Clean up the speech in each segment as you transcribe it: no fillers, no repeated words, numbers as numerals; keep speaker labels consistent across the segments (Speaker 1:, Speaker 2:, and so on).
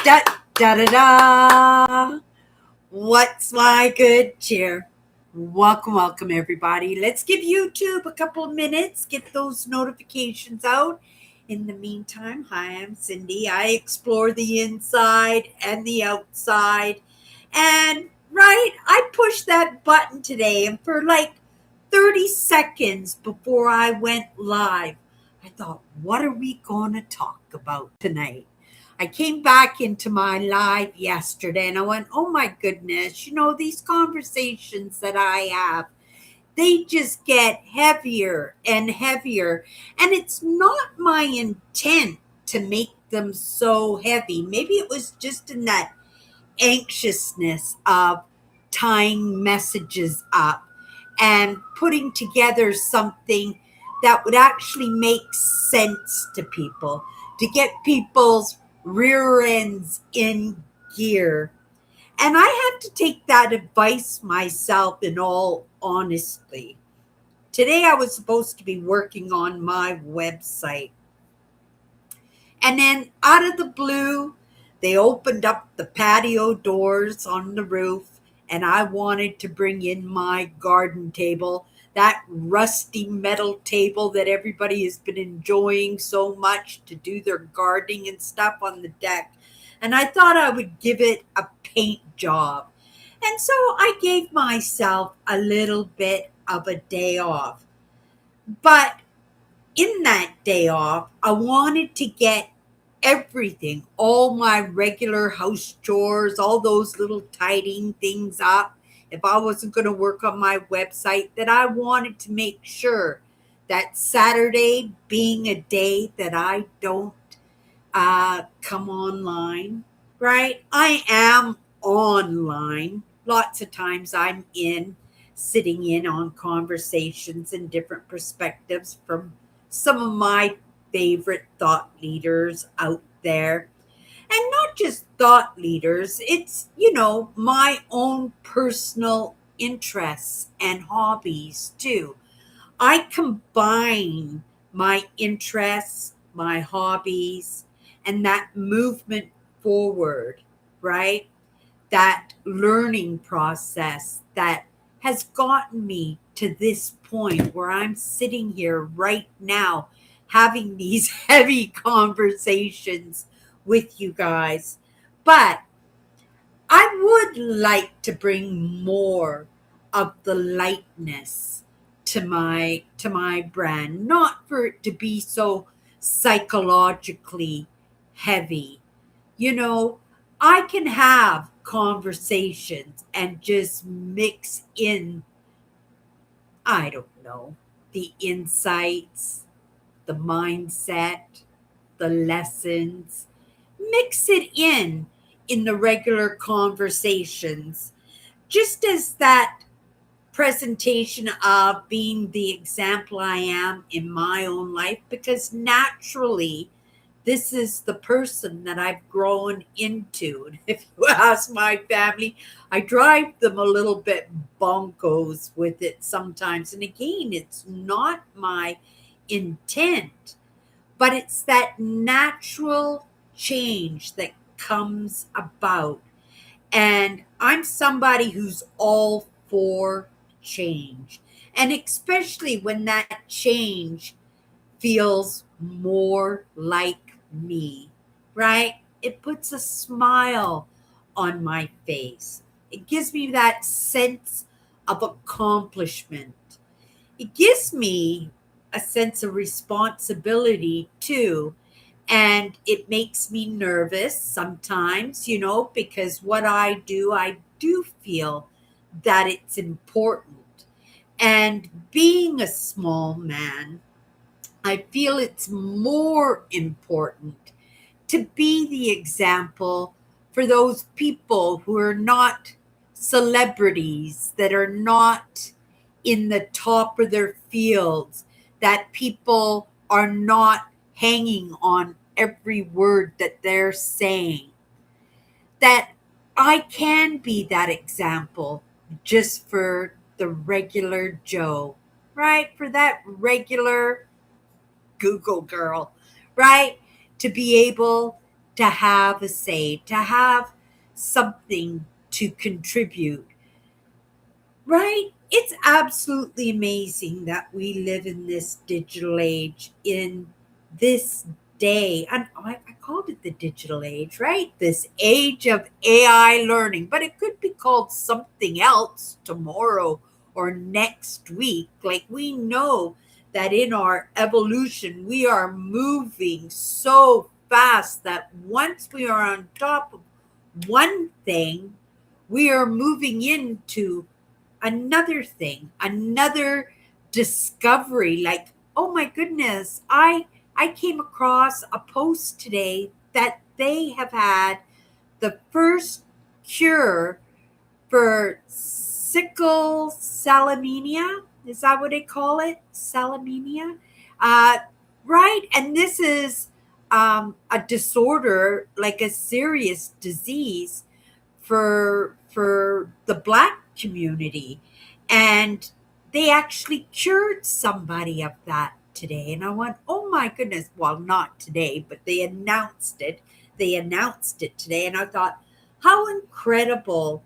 Speaker 1: Da da da da. What's my good cheer? Welcome, everybody. Let's give YouTube a couple of minutes, get those notifications out. In the meantime, hi, I'm Cindy. I explore the inside and the outside. And I pushed that button today, and for like 30 seconds before I went live, I thought, what are we going to talk about tonight? I came back into my live yesterday and I went, oh my goodness, these conversations that I have, they just get heavier and heavier. And it's not my intent to make them so heavy. Maybe it was just in that anxiousness of tying messages up and putting together something that would actually make sense to people, to get people's rear ends in gear. And I had to take that advice myself, in all honesty. Today I was supposed to be working on my website. And then out of the blue, they opened up the patio doors on the roof, and I wanted to bring in my garden table, that rusty metal table that everybody has been enjoying so much to do their gardening and stuff on the deck. And I thought I would give it a paint job. And so I gave myself a little bit of a day off. But in that day off, I wanted to get everything, all my regular house chores, all those little tidying things up. If I wasn't going to work on my website, that I wanted to make sure that Saturday being a day that I don't come online, right? I am online. Lots of times I'm sitting in on conversations and different perspectives from some of my favorite thought leaders out there. And not just thought leaders, it's, my own personal interests and hobbies too. I combine my interests, my hobbies, and that movement forward, right? That learning process that has gotten me to this point where I'm sitting here right now having these heavy conversations with you guys. But I would like to bring more of the lightness to my brand, not for it to be so psychologically heavy. You know, I can have conversations and just mix in, I don't know, the insights, the mindset, the lessons, mix it in the regular conversations, just as that presentation of being the example I am in my own life, because naturally this is the person that I've grown into. And if you ask my family, I drive them a little bit bonkos with it sometimes. And again, it's not my intent, but it's that natural change that comes about. And I'm somebody who's all for change. And especially when that change feels more like me, right? It puts a smile on my face. It gives me that sense of accomplishment. It gives me a sense of responsibility too. And it makes me nervous sometimes, because what I do feel that it's important. And being a small man, I feel it's more important to be the example for those people who are not celebrities, that are not in the top of their fields, that people are not hanging on every word that they're saying. That I can be that example just for the regular Joe, right? For that regular Google girl, right? To be able to have a say, to have something to contribute, right? It's absolutely amazing that we live in this digital age, in this day. And I called it the digital age, right? This age of AI learning, but it could be called something else tomorrow or next week. Like, we know that in our evolution, we are moving so fast that once we are on top of one thing, we are moving into another thing, another discovery. Like, oh my goodness, I came across a post today that they have had the first cure for sickle cell anemia. Is that what they call it? Cell anemia? Uh, right? And this is a disorder, like a serious disease for the black community, and they actually cured somebody of that today. And I went, oh my goodness. Well, not today, but they announced it today. And I thought, how incredible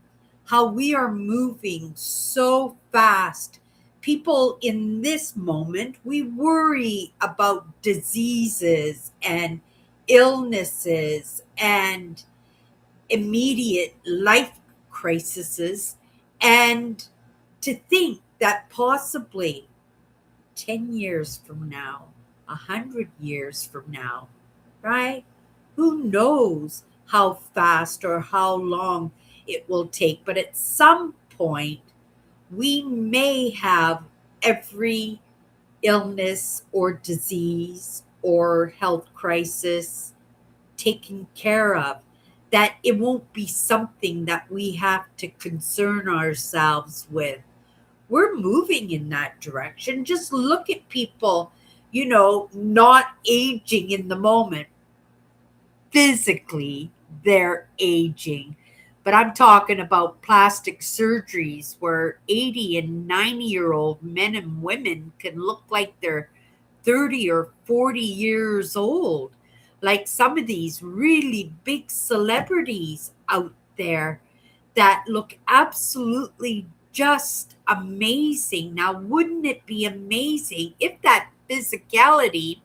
Speaker 1: how we are moving so fast. People in this moment, we worry about diseases and illnesses and immediate life crises, and to think that possibly 10 years from now, 100 years from now, right? Who knows how fast or how long it will take, but at some point, we may have every illness or disease or health crisis taken care of, that it won't be something that we have to concern ourselves with. We're moving in that direction. Just look at people, not aging in the moment. Physically, they're aging. But I'm talking about plastic surgeries where 80 and 90-year-old men and women can look like they're 30 or 40 years old. Like some of these really big celebrities out there that look absolutely just amazing. Now, wouldn't it be amazing if that physicality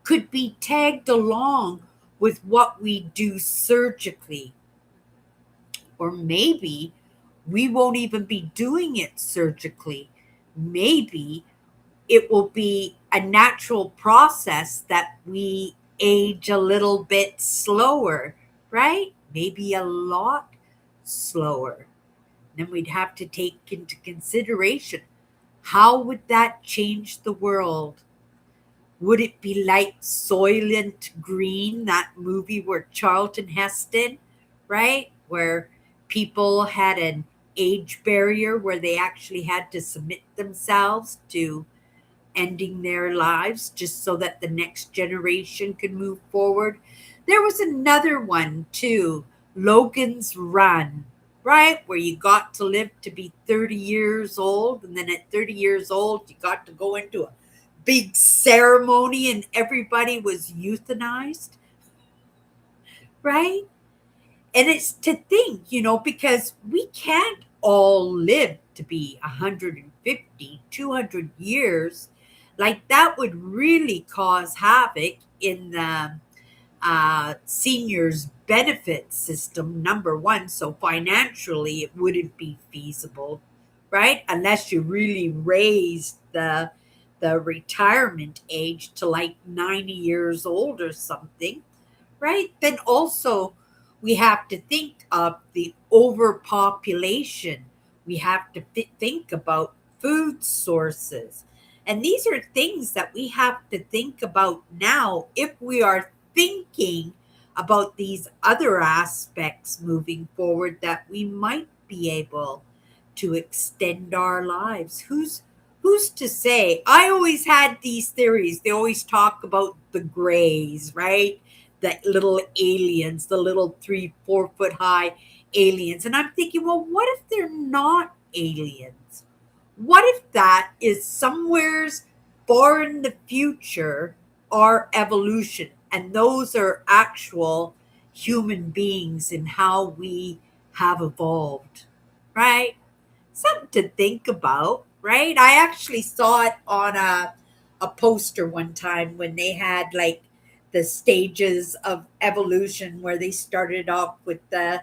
Speaker 1: could be tagged along with what we do surgically? Or maybe we won't even be doing it surgically. Maybe it will be a natural process that we age a little bit slower, right? Maybe a lot slower. Then we'd have to take into consideration, how would that change the world? Would it be like Soylent Green, that movie where Charlton Heston, right? Where people had an age barrier where they actually had to submit themselves to ending their lives just so that the next generation could move forward. There was another one too, Logan's Run, right? Where you got to live to be 30 years old. And then at 30 years old, you got to go into a big ceremony and everybody was euthanized, right? And it's to think, because we can't all live to be 150, 200 years. Like, that would really cause havoc in the seniors benefit system, number one. So financially it wouldn't be feasible, right? Unless you really raised the retirement age to like 90 years old or something, right? Then also we have to think of the overpopulation. We have to think about food sources. And these are things that we have to think about now if we are thinking about these other aspects moving forward, that we might be able to extend our lives. Who's to say? I always had these theories. They always talk about the grays, right? The little aliens, the little 3, 4 foot high aliens. And I'm thinking, well, what if they're not aliens? What if that is somewheres far in the future, our evolution? And those are actual human beings and how we have evolved, right? Something to think about, right? I actually saw it on a poster one time when they had like the stages of evolution where they started off with the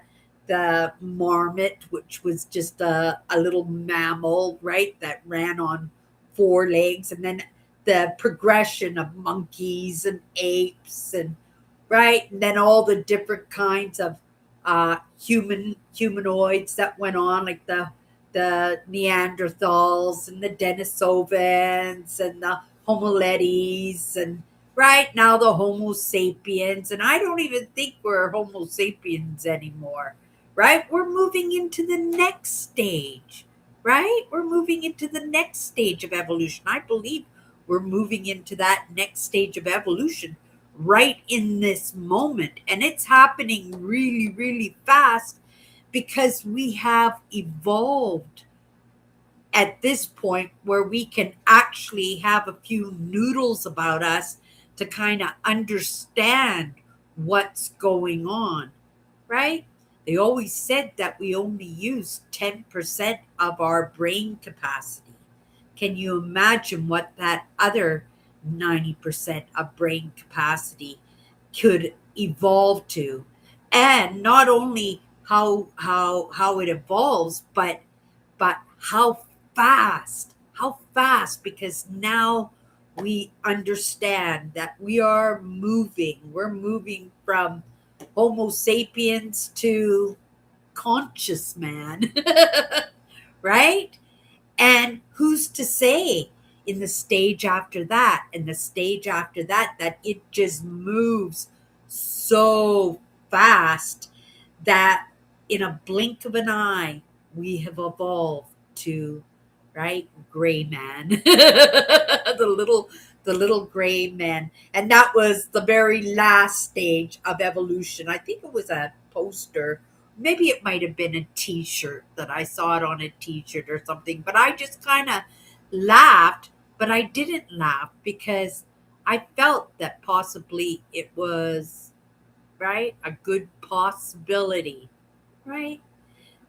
Speaker 1: marmot, which was just a little mammal, right, that ran on four legs, and then the progression of monkeys and apes and right, and then all the different kinds of humanoids that went on, like the Neanderthals and the Denisovans and the Homo erectus and right now the Homo sapiens. And I don't even think we're Homo sapiens anymore, right? We're moving into the next stage, right? We're moving into the next stage of evolution. I believe we're moving into that next stage of evolution right in this moment. And it's happening really, really fast because we have evolved at this point where we can actually have a few noodles about us to kind of understand what's going on, right? They always said that we only use 10% of our brain capacity. Can you imagine what that other 90% of brain capacity could evolve to? And not only how it evolves, but how fast, because now we understand that we're moving from Homo sapiens to conscious man, right? And who's to say in the stage after that and the stage after that, that it just moves so fast that in a blink of an eye, we have evolved to, right, gray man, the little gray man. And that was the very last stage of evolution. I think it was a poster. Maybe it might have been a t-shirt that I saw it on a t-shirt or something, but I just kind of laughed, but I didn't laugh because I felt that possibly it was, right, a good possibility, right,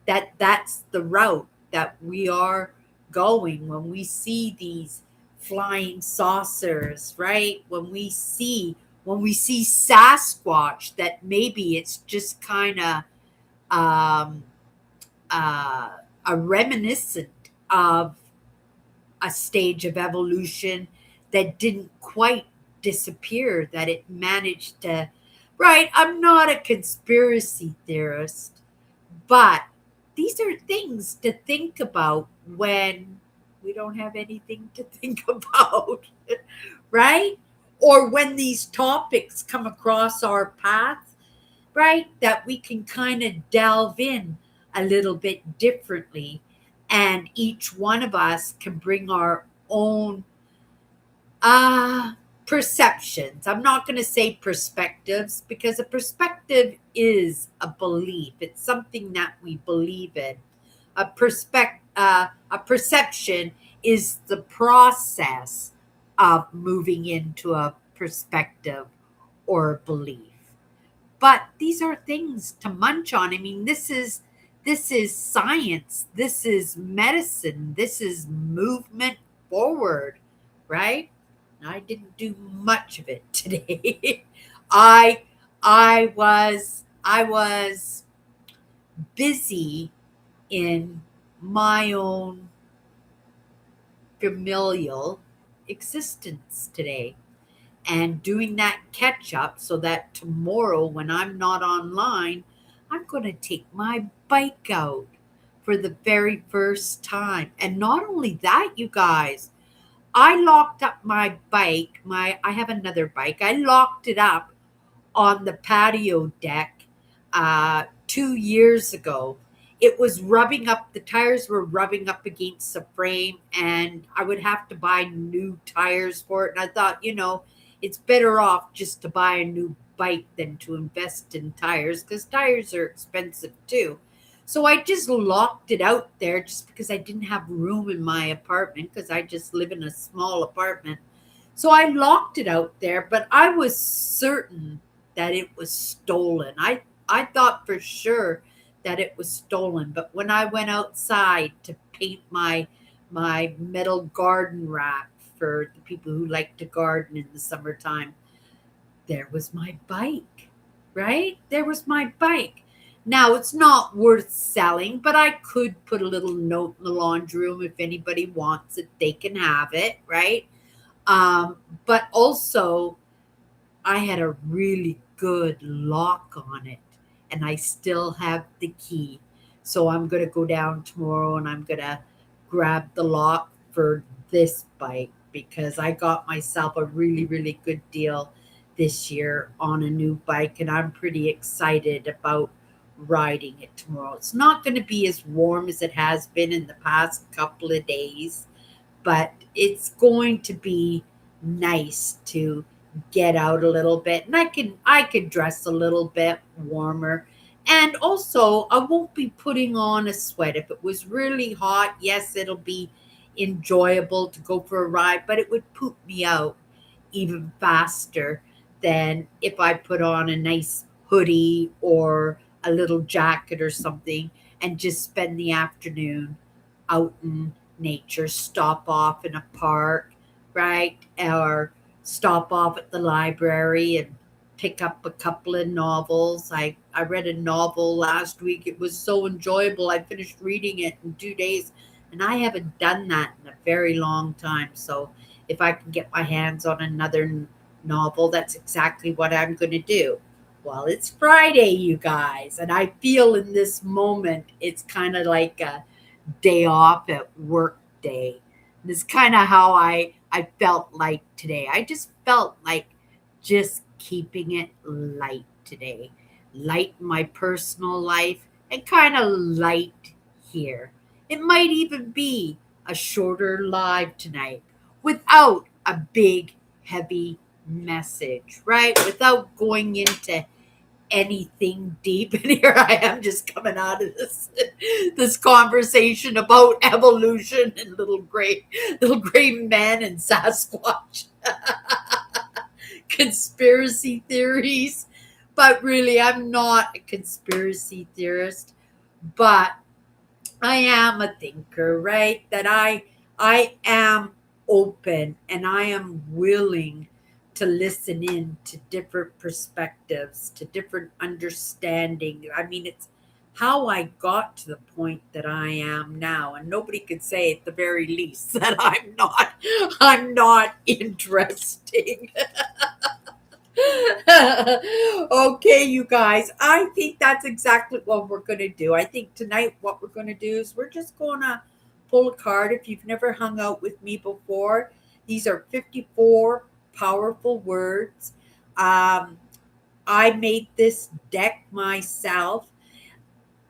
Speaker 1: that that's the route that we are going when we see these flying saucers, right, when we see Sasquatch, that maybe it's just kind of um, uh, a reminiscent of a stage of evolution that didn't quite disappear, that it managed to. Right, I'm not a conspiracy theorist, but these are things to think about when we don't have anything to think about, right? Or when these topics come across our path, right? That we can kind of delve in a little bit differently. And each one of us can bring our own uh, perceptions. I'm not going to say perspectives because a perspective is a belief. It's something that we believe in. A perception is the process of moving into a perspective or a belief. But these are things to munch on. I mean, this is science. This is medicine. This is movement forward, right? I didn't do much of it today. I I was busy in my own familial existence today and doing that catch up so that tomorrow when I'm not online, I'm going to take my bike out for the very first time. And not only that, you guys, I locked up my bike. I have another bike. I locked it up on the patio deck 2 years ago. It was rubbing up, the tires were rubbing up against the frame, and I would have to buy new tires for it. And I thought, it's better off just to buy a new bike than to invest in tires because tires are expensive too. So I just locked it out there just because I didn't have room in my apartment because I just live in a small apartment. So I locked it out there, but I was certain that it was stolen. I thought for sure that it was stolen, but when I went outside to paint my metal garden rack for the people who like to garden in the summertime, there was my bike, right? There was my bike. Now, it's not worth selling, but I could put a little note in the laundry room. If anybody wants it, they can have it, right? Um, but also, I had a really good lock on it, and I still have the key. So I'm going to go down tomorrow and I'm going to grab the lock for this bike because I got myself a really, really good deal this year on a new bike, and I'm pretty excited about riding it tomorrow. It's not going to be as warm as it has been in the past couple of days, but it's going to be nice to get out a little bit, and I can dress a little bit warmer, and also I won't be putting on a sweat. If it was really hot, yes, it'll be enjoyable to go for a ride, but it would poop me out even faster than if I put on a nice hoodie or a little jacket or something and just spend the afternoon out in nature, stop off in a park, right? Or stop off at the library and pick up a couple of novels. I read a novel last week. It was so enjoyable. I finished reading it in 2 days, and I haven't done that in a very long time. So if I can get my hands on another novel, that's exactly what I'm going to do. Well, it's Friday, you guys, and I feel in this moment it's kind of like a day off at work day. And it's kind of how I felt like today. I just felt like just keeping it light today. Light in my personal life and kind of light here. It might even be a shorter live tonight without a big, heavy message, right? Without going into anything deep. And here I am just coming out of this conversation about evolution and little gray men and Sasquatch conspiracy theories. But really, I'm not a conspiracy theorist, but I am a thinker, right? That I am open and I am willing to listen in to different perspectives, to different understanding. I mean, it's how I got to the point that I am now, and nobody could say at the very least that I'm not interesting. Okay, you guys, I think that's exactly what we're going to do. I think tonight what we're going to do is we're just going to pull a card. If you've never hung out with me before, these are 54 powerful words. Um, I made this deck myself.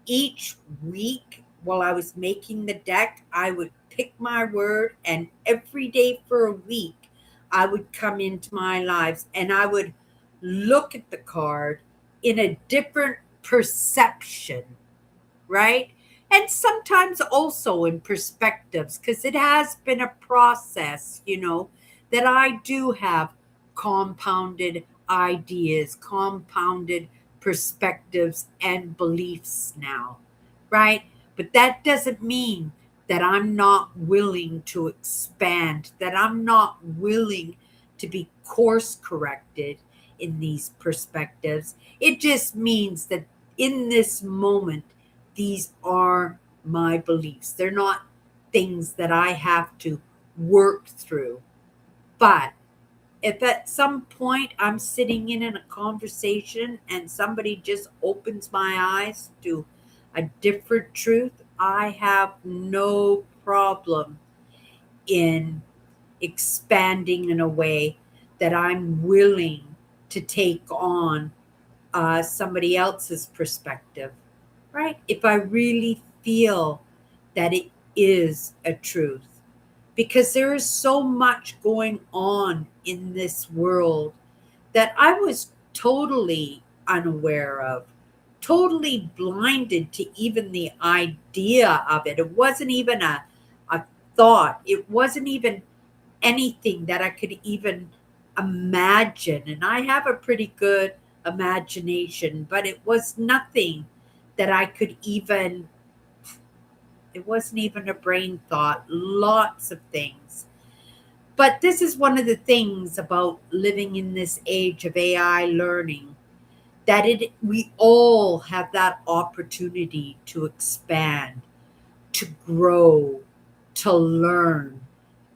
Speaker 1: Each week while I was making the deck, I would pick my word, and every day for a week, I would come into my lives and I would look at the card in a different perception, right? And sometimes also in perspectives, because it has been a process, that I do have compounded ideas, compounded perspectives, and beliefs now, right? But that doesn't mean that I'm not willing to expand, that I'm not willing to be course corrected in these perspectives. It just means that in this moment, these are my beliefs. They're not things that I have to work through. But if at some point I'm sitting in a conversation and somebody just opens my eyes to a different truth, I have no problem in expanding in a way that I'm willing to take on somebody else's perspective, right? If I really feel that it is a truth. Because there is so much going on in this world that I was totally unaware of, totally blinded to even the idea of it. It wasn't even a thought. It wasn't even anything that I could even imagine. And I have a pretty good imagination, but it was nothing that I could even, it wasn't even a brain thought, lots of things. But this is one of the things about living in this age of AI learning, that it we all have that opportunity to expand, to grow, to learn,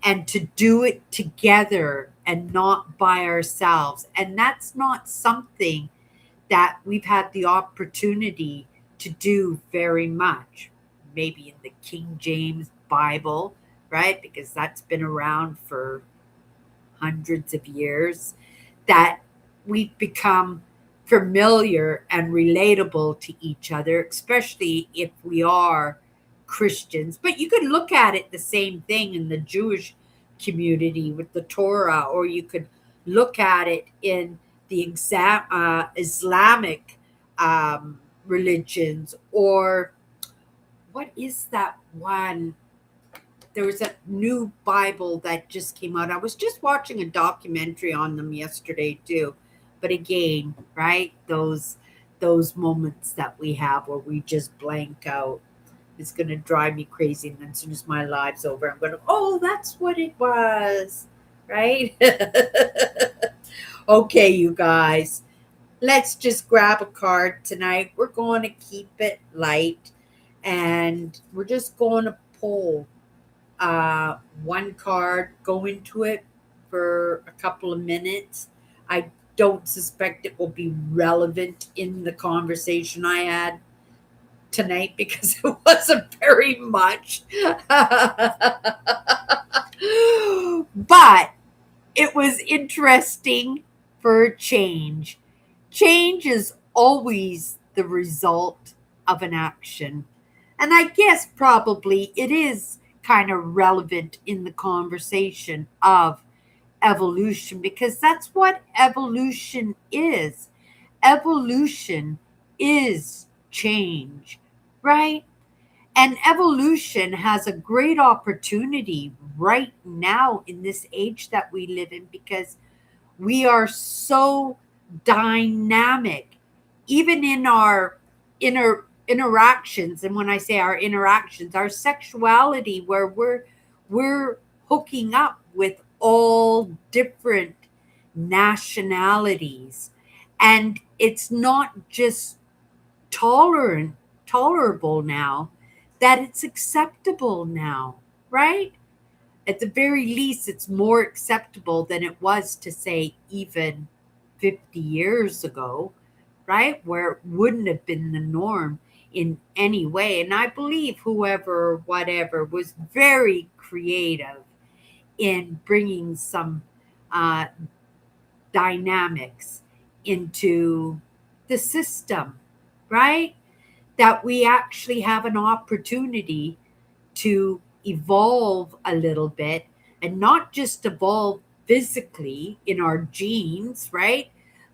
Speaker 1: and to do it together and not by ourselves. And that's not something that we've had the opportunity to do very much. Maybe in the King James Bible, right? Because that's been around for hundreds of years, that we've become familiar and relatable to each other, especially if we are Christians. But you could look at it the same thing in the Jewish community with the Torah, or you could look at it in the Islamic religions, or what is that one? There was a new Bible that just came out. I was just watching a documentary on them yesterday too. But again, right? Those moments that we have where we just blank out. It's gonna drive me crazy. And then as soon as my life's over, I'm gonna, oh, that's what it was. Right? Okay, you guys. Let's just grab a card tonight. We're going to keep it light, and we're just going to pull one card, go into it for a couple of minutes. I don't suspect it will be relevant in the conversation I had tonight because it wasn't very much. But it was interesting for a change. Change is always the result of an action. And I guess probably it is kind of relevant in the conversation of evolution, because that's what evolution is. Evolution is change, right? And evolution has a great opportunity right now in this age that we live in, because we are so dynamic, even in our interactions. And when I say our interactions, our sexuality, where we're hooking up with all different nationalities, and it's not just tolerant tolerable now, that it's acceptable now, right? At the very least, it's more acceptable than it was to say even 50 years ago, right? Where it wouldn't have been the norm in any way. And I believe whoever, whatever, was very creative in bringing some uh, dynamics into the system, right? That we actually have an opportunity to evolve a little bit, and not just evolve physically in our genes, right?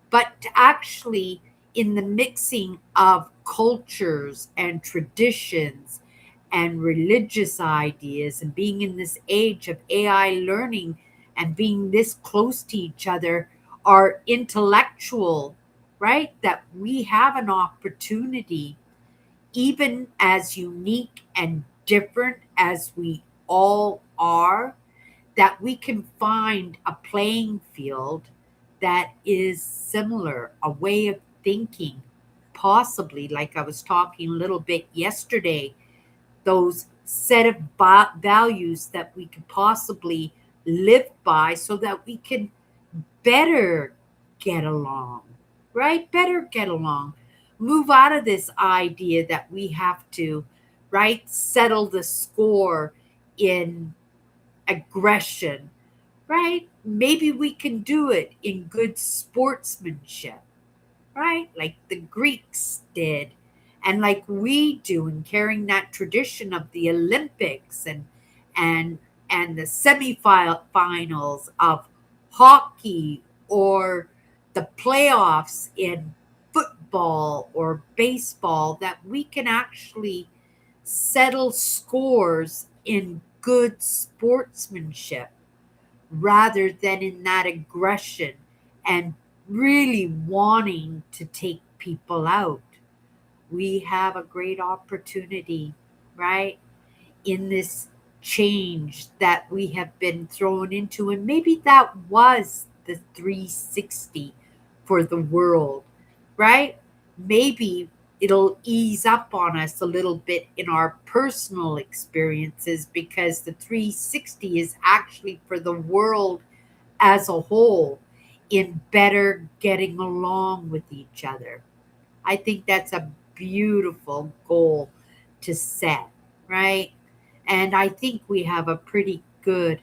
Speaker 1: But to actually in the mixing of cultures and traditions and religious ideas, and being in this age of AI learning and being this close to each other, are intellectual, right? That we have an opportunity, even as unique and different as we all are, that we can find a playing field that is similar, a way of thinking, possibly, like I was talking a little bit yesterday, those set of values that we could possibly live by, so that we can better get along, right? Better get along. Move out of this idea that we have to, right, settle the score in aggression, right? Maybe we can do it in good sportsmanship, right? Like the Greeks did, and like we do, in carrying that tradition of the Olympics, and and the semifinals of hockey, or the playoffs in football or baseball, that we can actually settle scores in good sportsmanship, rather than in that aggression and really wanting to take people out. We have a great opportunity, right? In this change that we have been thrown into. And maybe that was the 360 for the world, right? Maybe it'll ease up on us a little bit in our personal experiences because the 360 is actually for the world as a whole in better getting along with each other. I think that's a beautiful goal to set, right? And I think we have a pretty good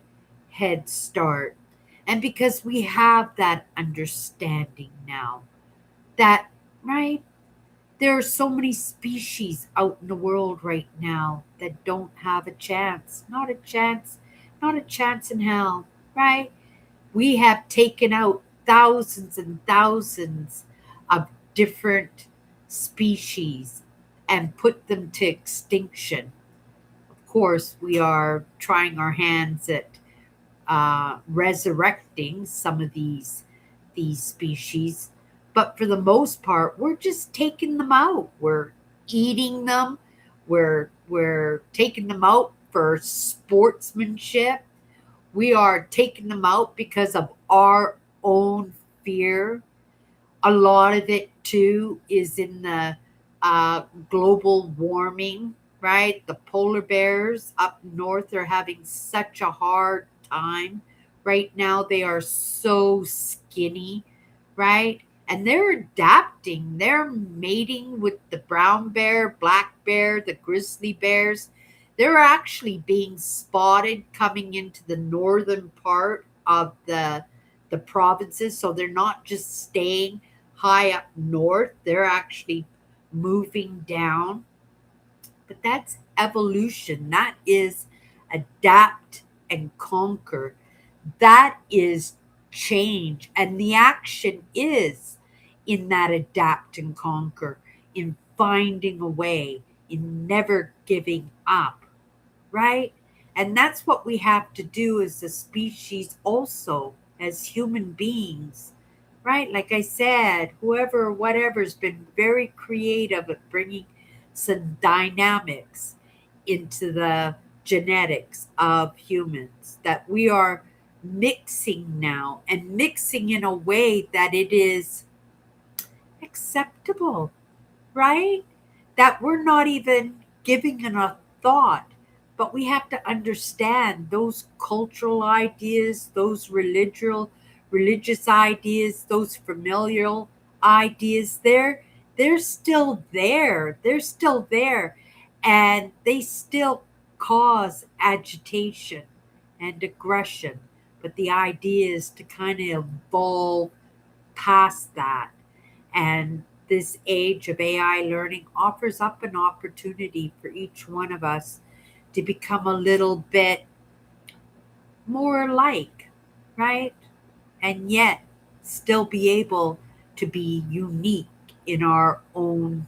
Speaker 1: head start. And because we have that understanding now, that, right, there are so many species out in the world right now that don't have a chance. Not a chance, not a chance in hell, right? We have taken out thousands and thousands of different species and put them to extinction. Of course, we are trying our hands at resurrecting some of these species, but for the most part, we're just taking them out. We're eating them. We're taking them out for sportsmanship. We are taking them out because of our own fear. A lot of it, too, is in the global warming, right? The polar bears up north are having such a hard time. Right now, they are so skinny, right? And they're adapting. They're mating with the brown bear, black bear, the grizzly bears. They're actually being spotted coming into the northern part of the provinces. So they're not just staying high up north, they're actually moving down. But that's evolution. That is adapt and conquer. That is change. And the action is in that adapt and conquer, in finding a way, in never giving up, right? And that's what we have to do as a species, also as human beings, right? Like I said, whoever, whatever's been very creative at bringing some dynamics into the genetics of humans that we are mixing now and mixing in a way that it is acceptable, right? That we're not even giving it a thought. But we have to understand those cultural ideas, those religious ideas, those familial ideas, they're still there. They're still there. And they still cause agitation and aggression. But the idea is to kind of evolve past that, and this age of AI learning offers up an opportunity for each one of us to become a little bit more alike, right? And yet still be able to be unique in our own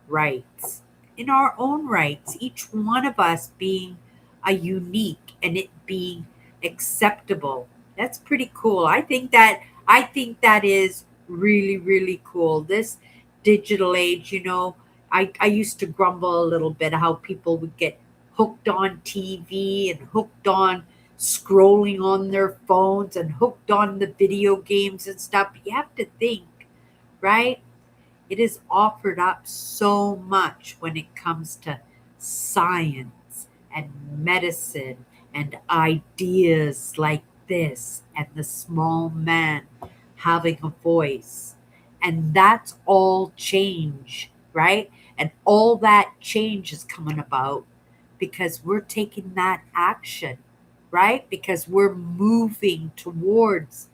Speaker 1: rights. In our own rights, each one of us being a unique and it being acceptable. That's pretty cool. I think that is really, really cool. This digital age, I used to grumble a little bit how people would get hooked on TV and hooked on scrolling on their phones and hooked on the video games and stuff. But you have to think, right? It is offered up so much when it comes to science and medicine and ideas like this and the small man having a voice. And that's all change, right? And all that change is coming about because we're taking that action, right? Because we're moving towards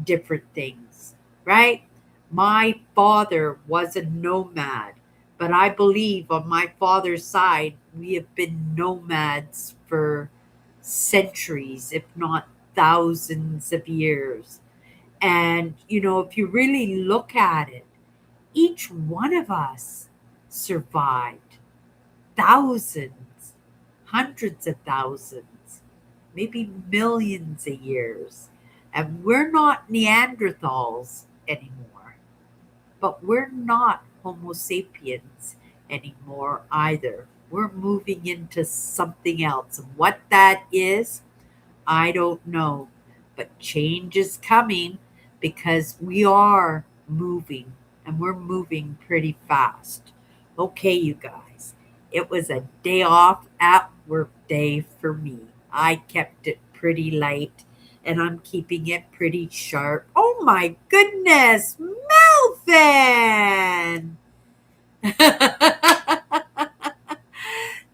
Speaker 1: different things, right? My father was a nomad, but I believe on my father's side, we have been nomads for centuries, if not thousands of years. And, if you really look at it, each one of us survived thousands, hundreds of thousands. maybe millions of years. And we're not Neanderthals anymore, but we're not Homo sapiens anymore either. We're moving into something else. And what that is, I don't know. But change is coming because we are moving and we're moving pretty fast. Okay, you guys, it was a day off at work day for me. I kept it pretty light and I'm keeping it pretty sharp. Oh my goodness, Melvin!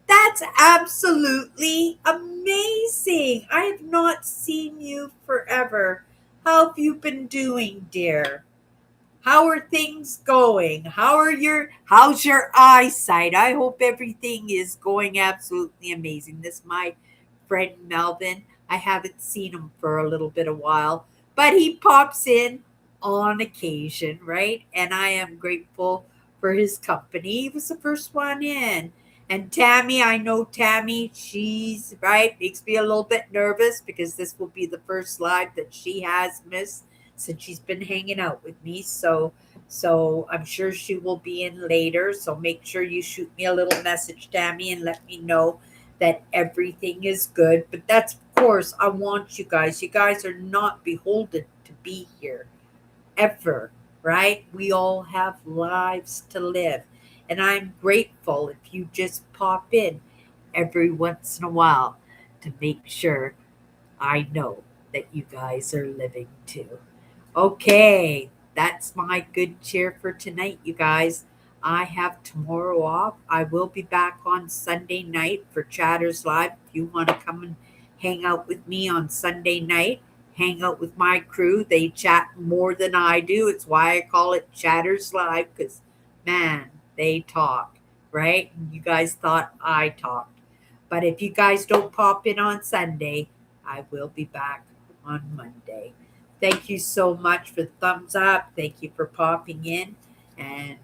Speaker 1: That's absolutely amazing. I have not seen you forever. How have you been doing, dear? How are things going? How's your eyesight? I hope everything is going absolutely amazing. This is my friend Melvin. I haven't seen him for a little bit of while, but he pops in on occasion, right? And I am grateful for his company. He was the first one in. And Tammy, I know Tammy, she's right, makes me a little bit nervous because this will be the first live that she has missed since she's been hanging out with me. So I'm sure she will be in later. So make sure you shoot me a little message, Tammy, and let me know that everything is good. But that's of course I want you guys. You guys are not beholden to be here ever, right? We all have lives to live. And I'm grateful if you just pop in every once in a while to make sure I know that you guys are living too. Okay, that's my good cheer for tonight, you guys. I have tomorrow off. I will be back on Sunday night for Chatters Live. If you want to come and hang out with me on Sunday night, hang out with my crew. They chat more than I do. It's why I call it Chatters Live because, man, they talk, right? You guys thought I talked. But if you guys don't pop in on Sunday, I will be back on Monday. Thank you so much for the thumbs up. Thank you for popping in. And